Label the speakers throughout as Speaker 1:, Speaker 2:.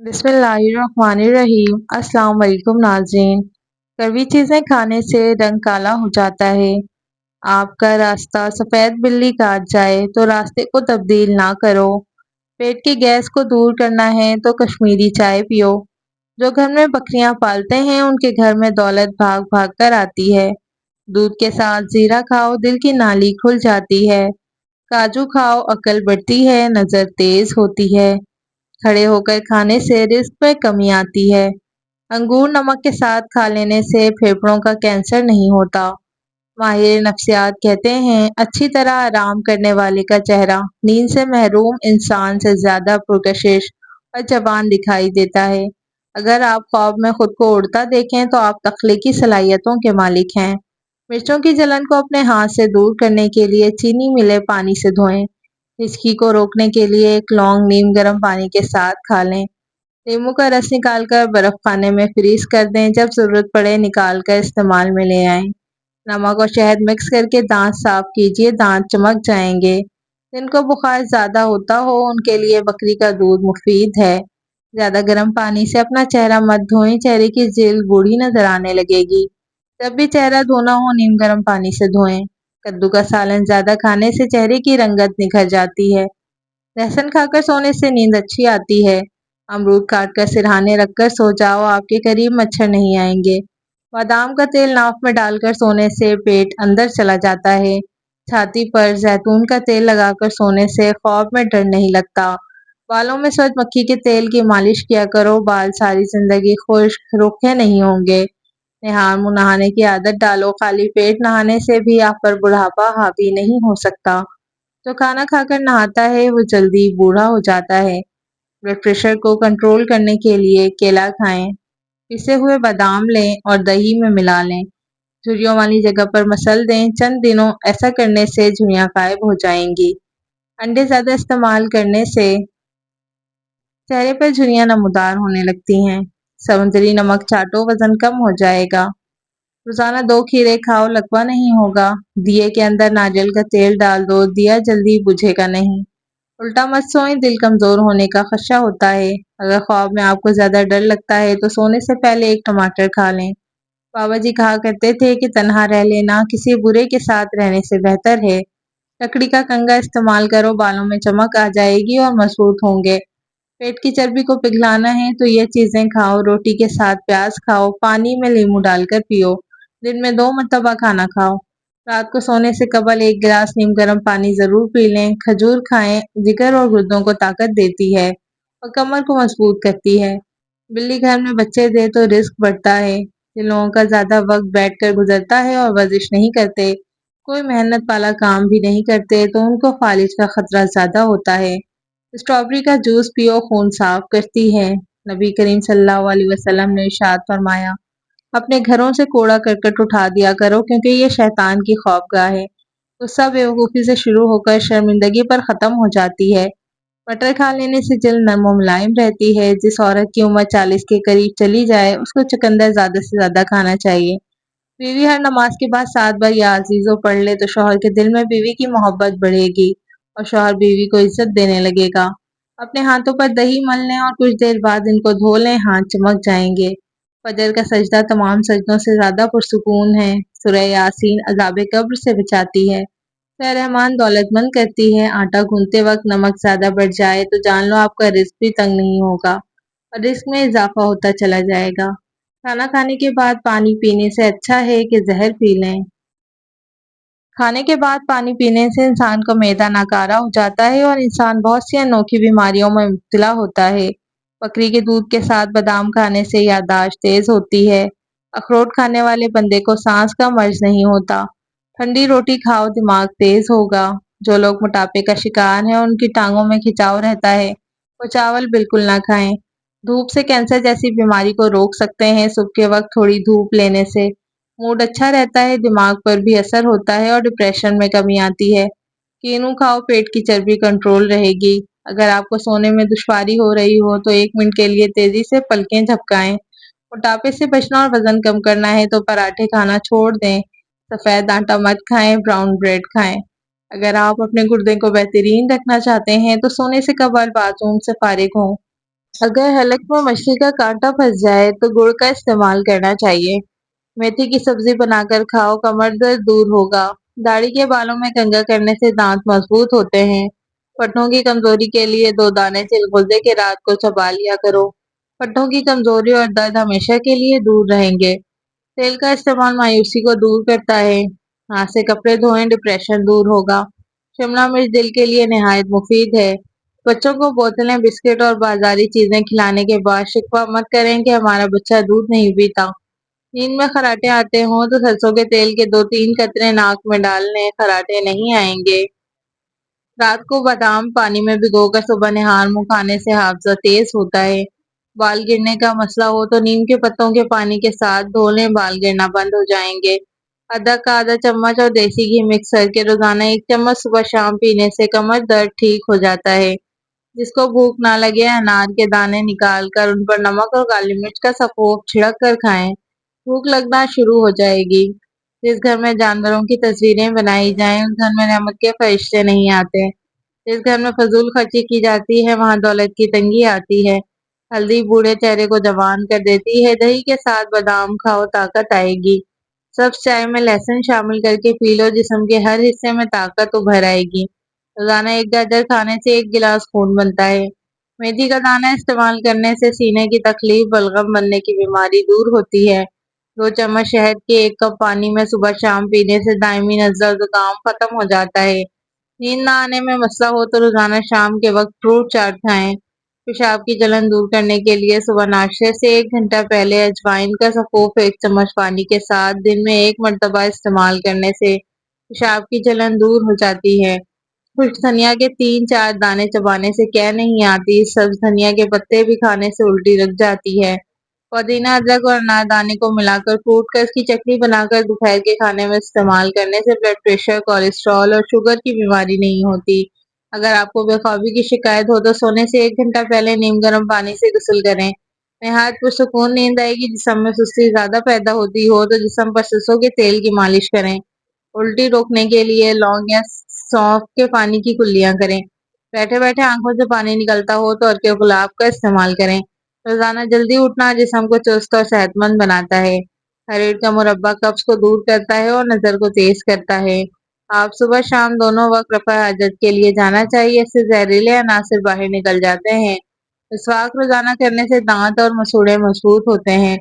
Speaker 1: बिस्मिल्लाहिर्रहमानिर्रहीम। अस्सलाम वालेकुम नाज़रीन। कड़वी चीज़ें खाने से रंग काला हो जाता है। आपका रास्ता सफ़ेद बिल्ली काट जाए तो रास्ते को तब्दील ना करो। पेट की गैस को दूर करना है तो कश्मीरी चाय पियो। जो घर में बकरियां पालते हैं उनके घर में दौलत भाग भाग कर आती है। दूध के साथ जीरा खाओ, दिल की नाली खुल जाती है। काजू खाओ, अकल बढ़ती है, नज़र तेज होती है। खड़े होकर खाने से रिस्क में कमी आती है। अंगूर नमक के साथ खा लेने से फेफड़ों का कैंसर नहीं होता। माहिर नफ्सियात कहते हैं, अच्छी तरह आराम करने वाले का चेहरा नींद से महरूम इंसान से ज्यादा पुरकशिश और जवान दिखाई देता है। अगर आप ख्वाब में खुद को उड़ता देखें तो आप तख्लीकी सलाहियतों के मालिक हैं। मिर्चों की जलन को अपने हाथ से दूर करने के लिए चीनी मिले पानी से धोएं। हिचकी को रोकने के लिए एक लौंग नीम गर्म पानी के साथ खा लें। नींबू का रस निकालकर बर्फ खाने में फ्रीज कर दें। जब जरूरत पड़े निकाल कर इस्तेमाल में ले आएं। नमक और शहद मिक्स करके दांत साफ कीजिए, दांत चमक जाएंगे। जिनको बुखार ज्यादा होता हो उनके लिए बकरी का दूध मुफीद है। ज्यादा गर्म पानी से अपना चेहरा मत धोएं, चेहरे की जेल बूढ़ी नजर आने लगेगी। जब भी चेहरा धोना हो नीम गर्म पानी से धोएं। कद्दू का सालन ज्यादा खाने से चेहरे की रंगत निखर जाती है। लहसुन खाकर सोने से नींद अच्छी आती है। अमरूद काटकर सिरहाने रखकर सो जाओ, आपके करीब मच्छर नहीं आएंगे। बादाम का तेल नाक में डालकर सोने से पेट अंदर चला जाता है। छाती पर जैतून का तेल लगाकर सोने से ख्वाब में डर नहीं लगता। बालों में सूरजमुखी के तेल की मालिश किया करो, बाल सारी जिंदगी खुश्क रूखे नहीं होंगे। निहार मुंह नहाने की आदत डालो, खाली पेट नहाने से भी आप पर बुढ़ापा हावी नहीं हो सकता। जो खाना खाकर नहाता है वो जल्दी बूढ़ा हो जाता है। ब्लड प्रेशर को कंट्रोल करने के लिए केला खाएं। पिसे हुए बादाम लें और दही में मिला लें। झुर्रियों वाली जगह पर मसल दें। चंद दिनों ऐसा करने से झुर्रियां गायब हो जाएंगी। अंडे ज्यादा इस्तेमाल करने से चेहरे पर झुर्रियां नमूदार होने लगती हैं। समुद्री नमक चाटो, वजन कम हो जाएगा। रोजाना 2 खीरे खाओ, लकवा नहीं होगा। दिए के अंदर नारियल का तेल डाल दो, दिया जल्दी बुझेगा नहीं। उल्टा मत सोएं, दिल कमजोर होने का खदशा होता है। अगर ख्वाब में आपको ज्यादा डर लगता है तो सोने से पहले एक टमाटर खा लें। बाबा जी कहा करते थे कि तन्हा रह लेना किसी बुरे के साथ रहने से बेहतर है। लकड़ी का कंघा इस्तेमाल करो, बालों में चमक आ जाएगी और मजबूत होंगे। पेट की चर्बी को पिघलाना है तो ये चीजें खाओ। रोटी के साथ प्याज खाओ, पानी में नींबू डालकर पियो। दिन में 2 मरतबा खाना खाओ। रात को सोने से कबल 1 गिलास नीम गर्म पानी जरूर पी लें। खजूर खाएं, जिगर और गुर्दों को ताकत देती है और कमर को मजबूत करती है। बिल्ली घर में बच्चे दे तो रिस्क बढ़ता है। जिन लोगों का ज्यादा वक्त बैठकर गुजरता है और वर्जिश नहीं करते, कोई मेहनत वाला काम भी नहीं करते, तो उनको फालिज का खतरा ज्यादा होता है। स्ट्रॉबेरी का जूस पियो, खून साफ करती है। नबी करीम सल्लल्लाहु अलैहि वसल्लम ने इरशाद फरमाया, अपने घरों से कूड़ा करकट उठा दिया करो क्योंकि ये शैतान की खौफगाह है। गुस्सा बेवकूफ़ी से शुरू होकर शर्मिंदगी पर ख़त्म हो जाती है। मटर खा लेने से जिल्द नम और मुलायम रहती है। जिस औरत की उम्र 40 के करीब चली जाए उसको चुकंदर ज़्यादा से ज़्यादा खाना चाहिए। बीवी हर नमाज के बाद 7 बार या अजीज़ों पढ़ ले तो शौहर के दिल में बीवी की मोहब्बत बढ़ेगी और शौहर बीवी को इज्जत देने लगेगा। अपने हाथों पर दही मल लें और कुछ देर बाद इनको धो लें, हाथ चमक जाएंगे। फजर का सजदा तमाम सजदों से ज्यादा पुरसुकून है। सूरह यासीन अज़ाब कब्र से बचाती है। सूरह रहमान दौलतमंद करती है। आटा गूंथते वक्त नमक ज्यादा बढ़ जाए तो जान लो आपका रिस्क भी तंग नहीं होगा और रिस्क में इजाफा होता चला जाएगा। खाना खाने के बाद पानी पीने से अच्छा है कि जहर पी लें। खाने के बाद पानी पीने से इंसान का मैदा नाकारा हो जाता है और इंसान बहुत सी अनोखी बीमारियों में मुब्तला होता है। बकरी के दूध के साथ बादाम खाने से याददाश्त तेज होती है। अखरोट खाने वाले बंदे को सांस का मर्ज नहीं होता। ठंडी रोटी खाओ, दिमाग तेज होगा। जो लोग मोटापे का शिकार हैं और उनकी टांगों में खिंचाव रहता है वो चावल बिल्कुल ना खाएं। धूप से कैंसर जैसी बीमारी को रोक सकते हैं। सुबह के वक्त थोड़ी धूप लेने से मूड अच्छा रहता है, दिमाग पर भी असर होता है और डिप्रेशन में कमी आती है। कीनू खाओ, पेट की चर्बी कंट्रोल रहेगी। अगर आपको सोने में दुश्वारी हो रही हो तो 1 मिनट के लिए तेजी से पलकें झपकाएं। मोटापे से बचना और वजन कम करना है तो पराठे खाना छोड़ दें। सफेद आटा मत खाएं, ब्राउन ब्रेड खाएं। अगर आप अपने गुर्दे को बेहतरीन रखना चाहते हैं तो सोने से कबल बाथरूम से फारिग हों। اگر حلق میں مچھلی کا کانٹا پھنس جائے تو گڑ کا استعمال کرنا چاہیے۔ میتھی کی سبزی بنا کر کھاؤ، کمر درد دور ہوگا۔ داڑھی کے بالوں میں کنگھا کرنے سے دانت مضبوط ہوتے ہیں۔ پٹھوں کی کمزوری کے لیے 2 دانے چلغوزے کے رات کو چبا لیا کرو۔ پٹھوں کی کمزوری اور درد ہمیشہ کے لیے دور رہیں گے۔ تیل کا استعمال مایوسی کو دور کرتا ہے۔ ہاتھ سے کپڑے دھوئیں، ڈپریشن دور ہوگا۔ شملہ مرچ دل کے لیے نہایت مفید ہے۔ بچوں کو بوتلیں، بسکٹ اور بازاری چیزیں کھلانے کے بعد شکوہ مت کریں کہ ہمارا بچہ دودھ نہیں پیتا۔ نیند میں خراٹے آتے ہوں تو سرسوں کے تیل کے 2-3 قطرے ناک میں ڈال لیں، خراٹے نہیں آئیں گے۔ رات کو بادام پانی میں بھگو کر صبح نہار منہ کھانے سے حافظہ تیز ہوتا ہے۔ بال گرنے کا مسئلہ ہو تو نیم کے پتوں کے پانی کے ساتھ دھو لیں، بال گرنا بند ہو جائیں گے۔ ادرک کا آدھا چمچ اور دیسی گھی مکس کر کے روزانہ 1 چمچ صبح شام پینے سے کمر درد ٹھیک ہو جاتا ہے۔ جس کو بھوک نہ لگے، انار کے دانے نکال کر ان پر نمک اور کالی مرچ کا سفوف چھڑک کر کھائیں، بھوک لگنا شروع ہو جائے گی۔ جس گھر میں جانوروں کی تصویریں بنائی جائیں، اس گھر میں رحمت کے فرشتے نہیں آتے۔ جس گھر میں فضول خرچی کی جاتی ہے، وہاں دولت کی تنگی آتی ہے۔ ہلدی بوڑھے چہرے کو جوان کر دیتی ہے، دہی کے ساتھ بادام کھاؤ، طاقت آئے گی۔ سبز چائے میں لہسن شامل کر کے پی لو، جسم کے ہر حصے میں طاقت ابھر آئے گی۔ روزانہ 1 گاجر کھانے سے 1 گلاس خون بنتا ہے۔ میتھی کا دانہ استعمال کرنے سے سینے کی تکلیف، بلغم بننے کی بیماری دور ہوتی ہے۔ 2 چمچ شہد کے 1 کپ پانی میں صبح شام پینے سے دائمی نزلہ اور زکام ختم ہو جاتا ہے۔ نیند نہ آنے میں مسئلہ ہو تو روزانہ شام کے وقت فروٹ چاٹ کھائیں۔ پیشاب کی جلن دور کرنے کے لیے صبح ناشتے سے 1 گھنٹہ پہلے اجوائن کا سفوف 1 چمچ پانی کے ساتھ دن میں 1 مرتبہ استعمال کرنے سے پیشاب کی جلن دور ہو جاتی ہے۔ خشک دھنیا کے 3-4 دانے چبانے سے کیے نہیں آتی۔ سبز دھنیا کے پتے بھی کھانے سے الٹی رک جاتی ہے۔ پودینہ، ادرک اور انار دانے کو ملا کر کوٹ کر اس کی چٹنی بنا کر دوپہر کے کھانے میں استعمال کرنے سے بلڈ پریشر، کولیسٹرول اور شوگر کی بیماری نہیں ہوتی۔ اگر آپ کو بے خوابی کی شکایت ہو تو سونے سے 1 گھنٹہ پہلے نیم گرم پانی سے غسل کریں۔ نہایت پرسکون نیند آئے گی۔ جسم میں سستی زیادہ پیدا ہوتی ہو تو جسم پر سرسوں کے تیل کی مالش کریں۔ الٹی روکنے کے لیے لونگ یا سونف کے پانی کی کلیاں کریں۔ بیٹھے بیٹھے آنکھوں سے پانی نکلتا ہو تو ارک گلاب کا استعمال کریں۔ روزانہ جلدی اٹھنا جسم کو چست اور صحت مند بناتا ہے۔ ہریڑ کا مربہ قبض کو دور کرتا ہے اور نظر کو تیز کرتا ہے۔ آپ صبح شام دونوں وقت رفع حاجت کے لیے جانا چاہیے، اس سے زہریلے عناصر باہر نکل جاتے ہیں۔ مسواک روزانہ کرنے سے دانت اور مسوڑھے مضبوط ہوتے ہیں۔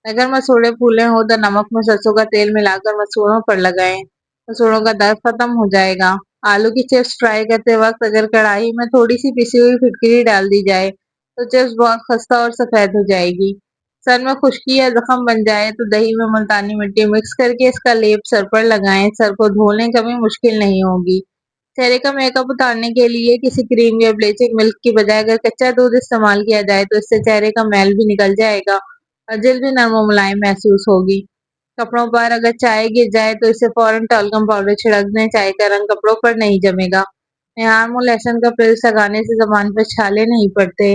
Speaker 1: اگر مسوڑھے پھولے ہوں تو نمک میں سرسوں کا تیل ملا کر مسوڑھوں پر لگائیں، مسوڑھوں کا درد ختم ہو جائے گا۔ آلو کی چپس فرائی کرتے وقت اگر کڑاہی میں تھوڑی سی پسی ہوئی پھٹکری ڈال دی جائے تو چپس بہت خستہ اور سفید ہو جائے گی۔ سر میں خشکی یا زخم بن جائے تو دہی میں ملتانی مٹی مکس کر کے اس کا لیپ سر پر لگائیں، سر کو دھونے کبھی مشکل نہیں ہوگی۔ چہرے کا میک اپ اتارنے کے لیے کسی کریم یا بلیچنگ ملک کی بجائے اگر کچا دودھ استعمال کیا جائے تو اس سے چہرے کا میل بھی نکل جائے گا اور جلد بھی نرم و ملائم محسوس ہوگی۔ کپڑوں پر اگر چائے گر جائے تو اسے فوراً ٹالکم پاؤڈر چھڑک دیں، چائے کا رنگ کپڑوں پر نہیں جمے گا۔ نہار منہ لہسن کا پیسٹ لگانے سے زبان پر چھالے نہیں پڑتے۔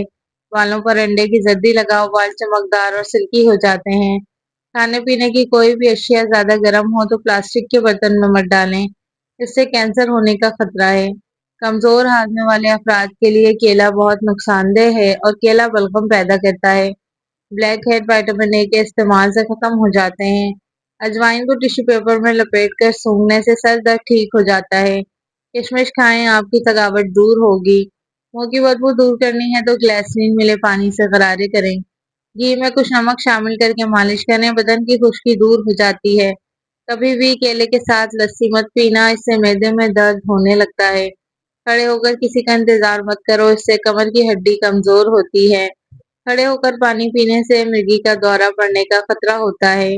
Speaker 1: بالوں پر انڈے کی زردی لگاؤ، بال چمکدار اور سلکی ہو جاتے ہیں۔ کھانے پینے کی کوئی بھی اشیاء زیادہ گرم ہو تو پلاسٹک کے برتن میں مت ڈالیں، اس سے کینسر ہونے کا خطرہ ہے۔ کمزور ہاضمے والے افراد کے لیے کیلا بہت نقصان دہ ہے اور کیلا بلغم پیدا کرتا ہے۔ بلیک ہیڈ وٹامن اے کے استعمال سے ختم ہو جاتے ہیں۔ اجوائن کو ٹیشو پیپر میں لپیٹ کر سونگھنے سے سر درد ٹھیک ہو جاتا ہے۔ کشمش کھائیں، آپ کی تھکاوٹ دور ہوگی۔ منہ کی بدبو دور کرنی ہے تو گلیسرین ملے پانی سے غرارے کریں۔ گھی میں کچھ نمک شامل کر کے مالش کریں، بدن کی خشکی دور ہو جاتی ہے۔ کبھی بھی کیلے کے ساتھ لسی مت پینا، اس سے معدے میں درد ہونے لگتا ہے۔ کھڑے ہو کر کسی کا انتظار مت کرو، اس سے کمر کی ہڈی کمزور ہوتی ہے۔ کھڑے ہو کر پانی پینے سے مرگی کا دورہ پڑنے کا خطرہ ہوتا ہے۔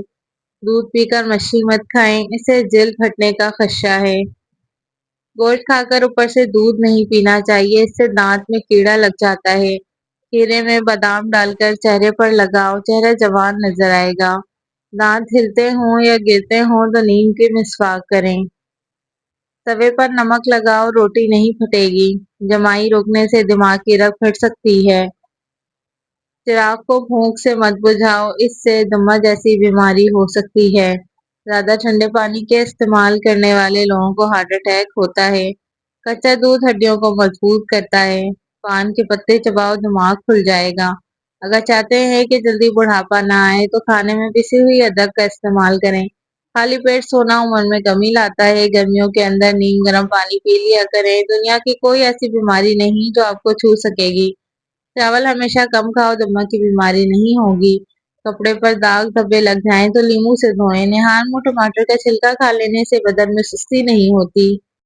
Speaker 1: دودھ پی کر مچھلی مت کھائیں، اس سے جلد پھٹنے کا خدشہ ہے۔ گوشت کھا کر اوپر سے دودھ نہیں پینا چاہیے، اس سے دانت میں کیڑا لگ جاتا ہے۔ کھیرے میں بادام ڈال کر چہرے پر لگاؤ، چہرہ جوان نظر آئے گا۔ دانت ہلتے ہوں یا گرتے ہوں تو نیم کی مسواک کریں۔ توے پر نمک لگاؤ، روٹی نہیں پھٹے گی۔ جمائی روکنے سے دماغ کی رگ پھٹ سکتی ہے۔ چراغ کو پھونک سے مت بجھاؤ، اس سے دمہ جیسی بیماری ہو سکتی ہے۔ زیادہ ٹھنڈے پانی کے استعمال کرنے والے لوگوں کو ہارٹ اٹیک ہوتا ہے۔ کچا دودھ ہڈیوں کو مضبوط کرتا ہے۔ पान के पत्ते चबाओ, दिमाग खुल जाएगा। अगर चाहते हैं कि जल्दी बुढ़ापा ना आए तो खाने में पिसी हुई अदरक का इस्तेमाल करें। खाली पेट सोना उम्र में कमी लाता है। गर्मियों के अंदर नीम गर्म पानी पी लिया करें। दुनिया की कोई ऐसी बीमारी नहीं जो आपको छू सकेगी। चावल हमेशा कम खाओ, दमा की बीमारी नहीं होगी। कपड़े पर दाग धब्बे लग जाएं तो नींबू से धोएं। निहार मुंह टमाटर का छिलका खा लेने से बदन में सुस्ती नहीं होती।